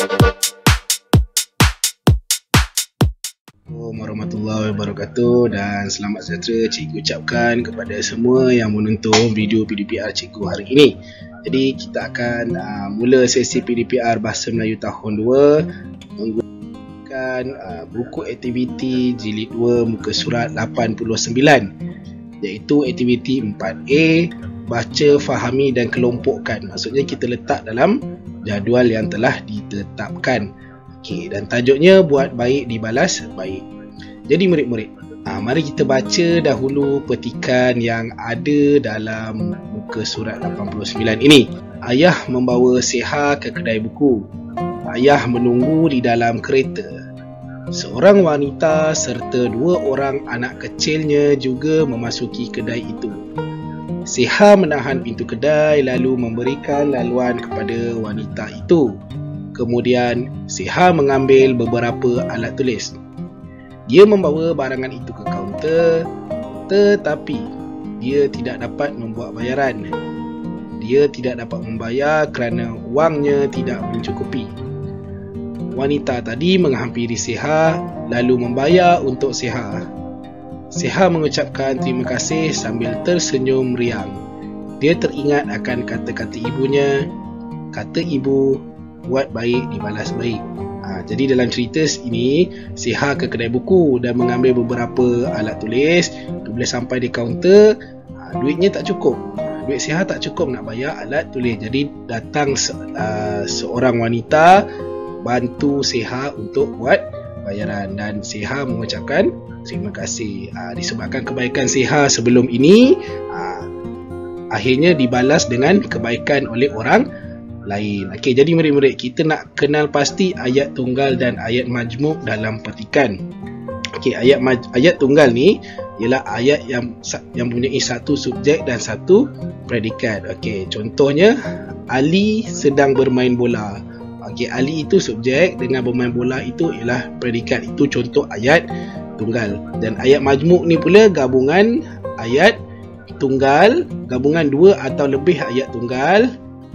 Warahmatullahi wabarakatuh dan selamat sejahtera cikgu ucapkan kepada semua yang menonton video PDPR cikgu hari ini. Jadi kita akan mula sesi PDPR Bahasa Melayu tahun 2 menggunakan buku aktiviti jilid 2 muka surat 89, iaitu aktiviti 4A, baca, fahami dan kelompokkan. Maksudnya kita letak dalam jadual yang telah ditetapkan. Okey, dan tajuknya buat baik dibalas baik. Jadi murid-murid, mari kita baca dahulu petikan yang ada dalam muka surat 89 ini. Ayah membawa Seha ke kedai buku. Ayah menunggu di dalam kereta. Seorang wanita serta 2 orang anak kecilnya juga memasuki kedai itu. Seha menahan pintu kedai lalu memberikan laluan kepada wanita itu. Kemudian Seha mengambil beberapa alat tulis. Dia membawa barangan itu ke kaunter, tetapi dia tidak dapat membuat bayaran. Dia tidak dapat membayar kerana wangnya tidak mencukupi. Wanita tadi menghampiri Seha lalu membayar untuk Seha. Seha mengucapkan terima kasih sambil tersenyum riang. Dia teringat akan kata-kata ibunya. Kata ibu, buat baik dibalas baik. Jadi dalam cerita ini, Seha ke kedai buku dan mengambil beberapa alat tulis. Bila sampai di kaunter, duitnya tak cukup. Duit Seha tak cukup nak bayar alat tulis. Jadi datang seorang wanita bantu Seha untuk buat bayaran dan Seha mengucapkan terima kasih. Disebabkan kebaikan Seha sebelum ini, akhirnya dibalas dengan kebaikan oleh orang lain. Okey, jadi murid-murid, kita nak kenal pasti ayat tunggal dan ayat majmuk dalam petikan. Okey, ayat tunggal ni ialah ayat yang mempunyai satu subjek dan satu predikat. Okey, contohnya Ali sedang bermain bola. Okey, Ali itu subjek dengan bermain bola itu ialah predikat. Itu contoh ayat tunggal. Dan ayat majmuk ni pula gabungan ayat tunggal, gabungan 2 atau lebih ayat tunggal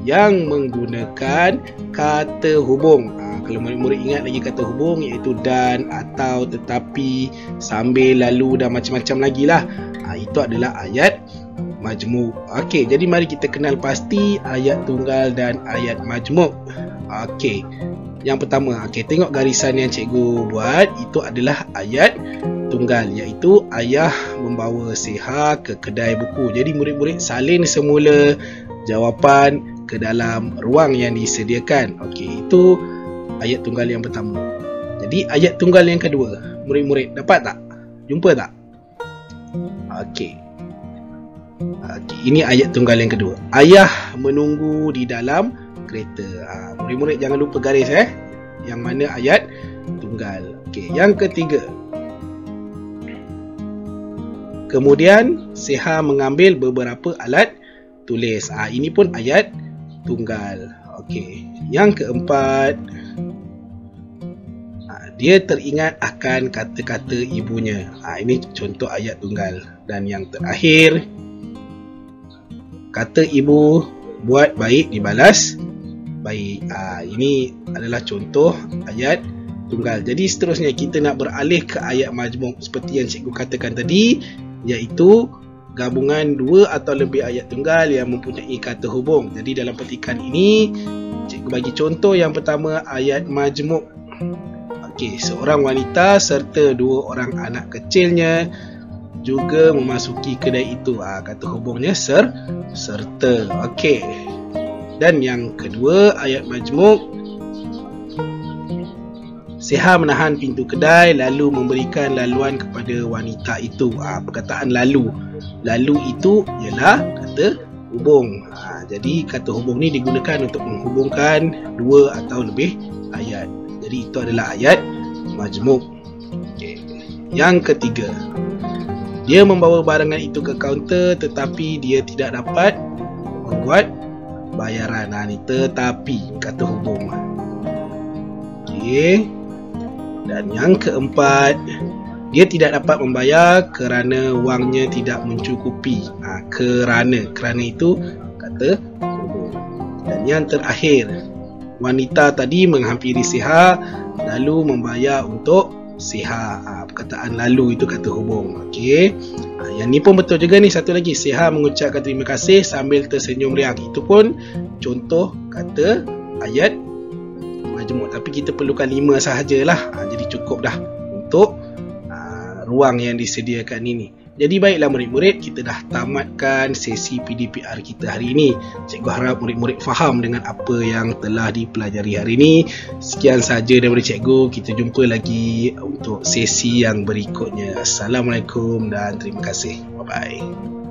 yang menggunakan kata hubung. Kalau murid-murid ingat lagi kata hubung, iaitu dan, atau, tetapi, sambil, lalu dan macam-macam lagi lah. Itu adalah ayat majmuk. Okey, jadi mari kita kenal pasti ayat tunggal dan ayat majmuk. Okey, yang pertama, tengok garisan yang cikgu buat. Itu adalah ayat tunggal, iaitu ayah membawa Seha ke kedai buku. Jadi murid-murid salin semula jawapan ke dalam ruang yang disediakan. Okey, itu ayat tunggal yang pertama. Jadi ayat tunggal yang kedua, murid-murid dapat tak? Jumpa tak? Okey. Ini ayat tunggal yang kedua. Ayah menunggu di dalam kereta. Murid-murid jangan lupa garis yang mana ayat tunggal. Okey, yang ketiga. Kemudian Seha mengambil beberapa alat tulis. Ini pun ayat tunggal. Okey, yang keempat, dia teringat akan kata-kata ibunya. Ini contoh ayat tunggal. Dan yang terakhir, kata ibu, buat baik dibalas baik. Ini adalah contoh ayat tunggal. Jadi seterusnya kita nak beralih ke ayat majmuk seperti yang cikgu katakan tadi, iaitu gabungan 2 atau lebih ayat tunggal yang mempunyai kata hubung. Jadi dalam petikan ini, cikgu bagi contoh yang pertama, ayat majmuk. Okey, seorang wanita serta 2 orang anak kecilnya juga memasuki kedai itu. Kata hubungnya serta. Okey. Dan yang kedua, ayat majmuk. Seha menahan pintu kedai lalu memberikan laluan kepada wanita itu. Perkataan lalu itu ialah kata hubung. Jadi kata hubung ni digunakan untuk menghubungkan 2 atau lebih ayat. Jadi itu adalah ayat majmuk. Okay. Yang ketiga, dia membawa barangan itu ke kaunter tetapi dia tidak dapat membuat bayaran. Ni tetapi kata hubung. Okey. Dan yang keempat, dia tidak dapat membayar kerana wangnya tidak mencukupi. Kerana itu kata hubung. Dan yang terakhir, wanita tadi menghampiri Siha lalu membayar untuk Siha. Perkataan lalu itu kata hubung. Okey. Yang ni pun betul juga ni. Satu lagi, Siha mengucapkan terima kasih sambil tersenyum riang. Itu pun contoh kata ayat majmuk, tapi kita perlukan 5 sahajalah. Jadi cukup dah untuk ruang yang disediakan ini. Jadi baiklah murid-murid, kita dah tamatkan sesi PDPR kita hari ini. Cikgu harap murid-murid faham dengan apa yang telah dipelajari hari ini. Sekian sahaja daripada cikgu. Kita jumpa lagi untuk sesi yang berikutnya. Assalamualaikum dan terima kasih. Bye-bye.